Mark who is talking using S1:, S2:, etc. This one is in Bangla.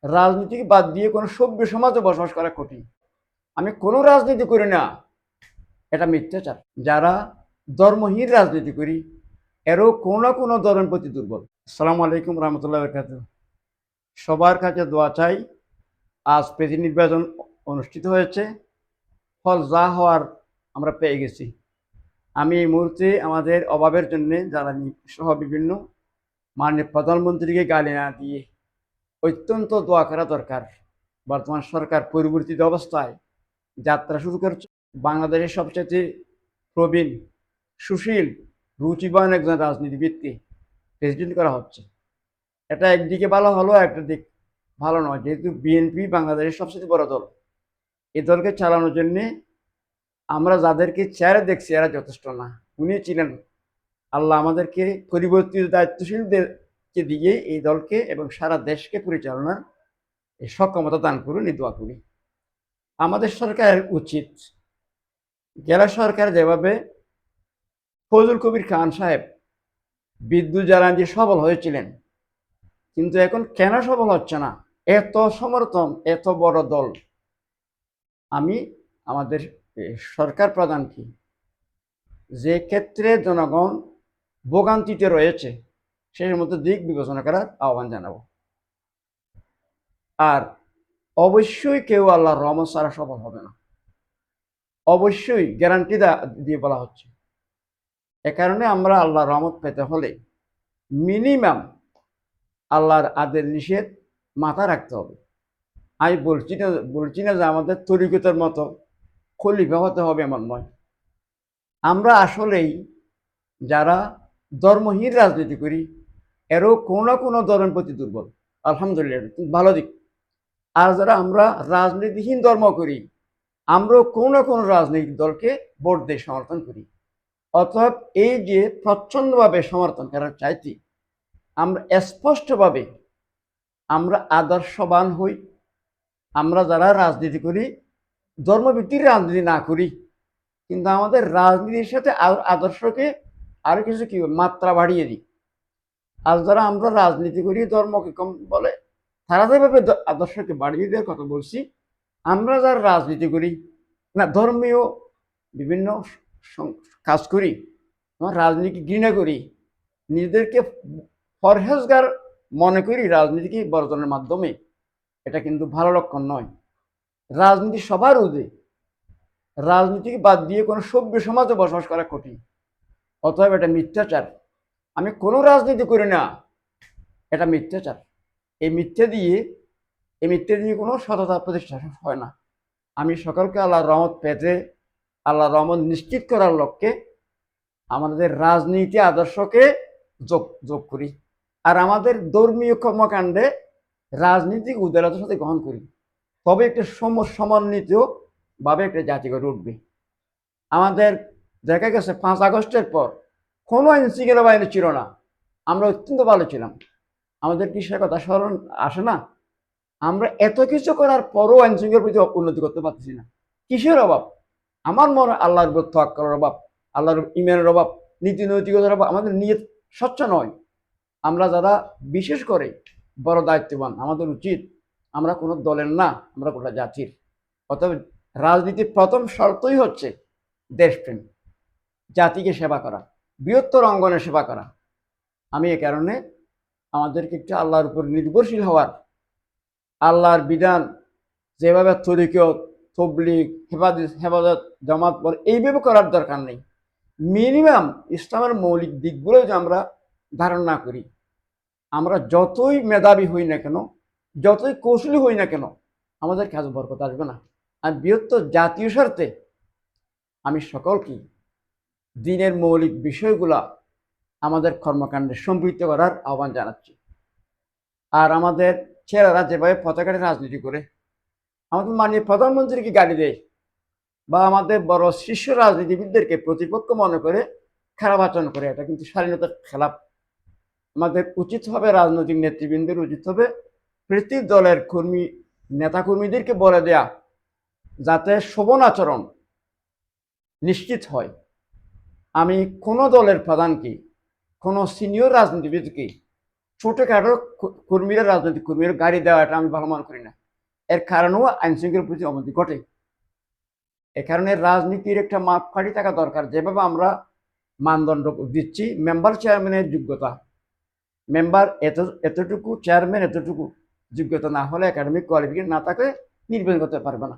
S1: রাজনীতিকে বাদ দিয়ে কোনো সভ্য সমাজে বসবাস করা কঠিন। আমি কোনো রাজনীতি করি না, এটা মিথ্যাচার। যারা ধর্মহীন রাজনীতি করি এরও কোনো না কোনো ধর্মের প্রতি দুর্বল। আসসালামু আলাইকুম রহমতুল্লাহ বরকাত। সবার কাছে দোয়া চাই। আজ প্রেসিডেন্ট নির্বাচন অনুষ্ঠিত হয়েছে, ফল যা হওয়ার আমরা পেয়ে গেছি। আমি এই মুহূর্তে আমাদের অভাবের জন্য জ্বালানি সহ বিভিন্ন মাননীয় প্রধানমন্ত্রীকে গালি না দিয়ে অত্যন্ত দোয়া করা দরকার। বর্তমান সরকার পরিবর্তিত অবস্থায় যাত্রা শুরু করছে। বাংলাদেশের সবচেয়ে প্রবীণ, সুশীল, রুচিবান একজন রাজনীতিবিদকে প্রেসিডেন্ট করা হচ্ছে। এটা একদিকে ভালো হলো, একটা দিক ভালো নয়, যেহেতু বিএনপি বাংলাদেশের সবচেয়ে বড় দল। এই দলকে চালানোর জন্যে আমরা যাদেরকে চেয়ারে দেখছি এরা যথেষ্ট না। উনি ছিলেন, আল্লাহ আমাদেরকে পরিবর্তিত দায়িত্বশীলদেরকে দিয়ে এই দলকে এবং সারা দেশকে পরিচালনার এই সক্ষমতা দান করুন, এই দোয়া করি। আমাদের সরকারের উচিত, জেলা সরকার যেভাবে ফজল কবির খান সাহেব বিদ্যুৎ জ্বালানি সফল হয়েছিলেন, কিন্তু এখন কেন সফল হচ্ছে না? এত সমর্থন, এত বড় দল। আমি আমাদের সরকার প্রধানকে, যে ক্ষেত্রে জনগণ ভোগান্তিতে রয়েছে সেই মতো দিক বিবেচনা করার আহ্বান জানাবো। আর অবশ্যই কেউ আল্লাহর রহমত ছাড়া সফল হবে না, অবশ্যই গ্যারান্টি দিয়ে বলা হচ্ছে। এ কারণে আমরা আল্লাহর রহমত পেতে হলে মিনিমাম আল্লাহর আদেশ নিষেধ মাথা রাখতে হবে। আমি বলছি না যে আমাদের তরিকতের মতো খলিফা হতে হবে, এমন নয়। আমরা আসলেই যারা ধর্মহীন রাজনীতি করি এরও কোনো না কোনো ধর্মের প্রতি দুর্বল। আলহামদুলিল্লাহ, ভালো দিক। আর যারা আমরা রাজনীতিহীন ধর্ম করি, আমরাও কোনো না কোনো রাজনৈতিক দলকে ভোট দিয়ে সমর্থন করি। অতএব এই যে প্রচ্ছন্নভাবে সমর্থন করার চাইতে আমরা স্পষ্টভাবে আমরা আদর্শবান হই। আমরা যারা রাজনীতি করি ধর্মভিত্তিক রাজনীতি না করি, কিন্তু আমাদের রাজনীতির সাথে আদর্শকে আরো কিছু কি মাত্রা বাড়িয়ে দিই। আর যারা আমরা রাজনীতি করি ধর্মকে কম বলে, তারা যেভাবে আদর্শকে বাড়িয়ে দেওয়ার কথা বলছি, আমরা যারা রাজনীতি করি না, ধর্মীয় বিভিন্ন কাজ করি, আমার রাজনীতিকে ঘৃণা করি, নিজেদেরকে ফরহেজগার মনে করি রাজনীতিকে বর্জনের মাধ্যমে, এটা কিন্তু ভালো লক্ষণ নয়। রাজনীতি সবার ঊর্ধ্বে। রাজনীতিকে বাদ দিয়ে কোনো সভ্য সমাজে বসবাস করা কঠিন। অতএব এটা মিথ্যাচার। আমি কোনো রাজনীতি করি না, এটা মিথ্যাচার। এই মিথ্যে দিয়ে কোনো সততা প্রতিষ্ঠা হয় না। আমি সকলকে আল্লাহর রহমত পেতে, আল্লাহর রহমত নিশ্চিত করার লক্ষ্যে আমাদের রাজনীতি আদর্শকে যোগ করি। আর আমাদের ধর্মীয় কর্মকাণ্ডে রাজনীতিক উদারতার সাথে গ্রহণ করি। তবে একটা সমন্বিত ভাবে একটা জাতি গড়ে উঠবে। আমাদের দেখা গেছে 5 আগস্টের পর কোনো আইন শৃঙ্খলা বাহিনী ছিল না, আমরা অত্যন্ত ভালো ছিলাম। আমাদের কি সে কথা স্মরণ আসে না? আমরা এত কিছু করার পরও আইন শৃঙ্খলার প্রতি উন্নতি করতে পারতেছি না। কিসের অভাব? আমার মনে আল্লাহর উপর তাওয়াক্কুলের অভাব, আল্লাহর ইমানের অভাব, নীতি নৈতিকতার অভাব। আমাদের নিয়ত স্বচ্ছ নয়। আমরা যারা বিশেষ করে বড় দায়িত্ববান, আমাদের উচিত আমরা কোনো দলের না, আমরা গোটা জাতির। অতএব রাজনীতির প্রথম শর্তই হচ্ছে দেশপ্রেম, জাতিকে সেবা করা, বৃহত্তর অঙ্গনে সেবা করা। আমি এ কারণে আমাদেরকে একটু আল্লাহর উপর নির্ভরশীল হওয়ার, আল্লাহর বিধান যেভাবে তরিকত, তবলিগ, হেফাজত, জামাত বলে এইভাবে করার দরকার নেই। মিনিমাম ইসলামের মৌলিক দিকগুলো যে আমরা ধারণ না করি, আমরা যতই মেধাবী হই না কেন, যতই কৌশলী হই না কেন, আমাদের কাজ বরকত আসবে না। আর বৃহত্তর জাতীয় স্বার্থে আমি সকলকে দিনের মৌলিক বিষয়গুলা আমাদের কর্মকাণ্ডে সম্পৃক্ত করার আহ্বান জানাচ্ছি। আর আমাদের ছেলেরা যেভাবে পতাকাটি রাজনীতি করে, আমাদের মাননীয় প্রধানমন্ত্রীকে গালি দেয়, বা আমাদের বড় শীর্ষ রাজনীতিবিদদেরকে প্রতিপক্ষ মনে করে খারাপ আচরণ করে, এটা কিন্তু স্বাধীনতার খেলাপ। আমাদের উচিত হবে, রাজনৈতিক নেতৃবৃন্দের উচিত হবে প্রতি দলের নেতাকর্মীদেরকে বলে দেয়া, যাতে শোভন আচরণ নিশ্চিত হয়। আমি কোনো দলের প্রধানকে, কোনো সিনিয়র রাজনীতিবিদকে ছোটখাটো কর্মীরা, রাজনৈতিক কর্মীরা গাড়ি দেওয়া, এটা আমি ভালো মনে করি না। এর কারণেও আইন শৃঙ্খলার প্রতি অবনতি ঘটে। এ কারণে রাজনীতির একটা মাপকাঠি থাকা দরকার। যেভাবে আমরা মানদণ্ড দিচ্ছি, মেম্বার চেয়ারম্যানের যোগ্যতা, মেম্বার এতটুকু, চেয়ারম্যান এতটুকু যোগ্যতা না হলে, একাডেমিক কোয়ালিফিকেশন না থাকলে নির্বাচন করতে পারবে না।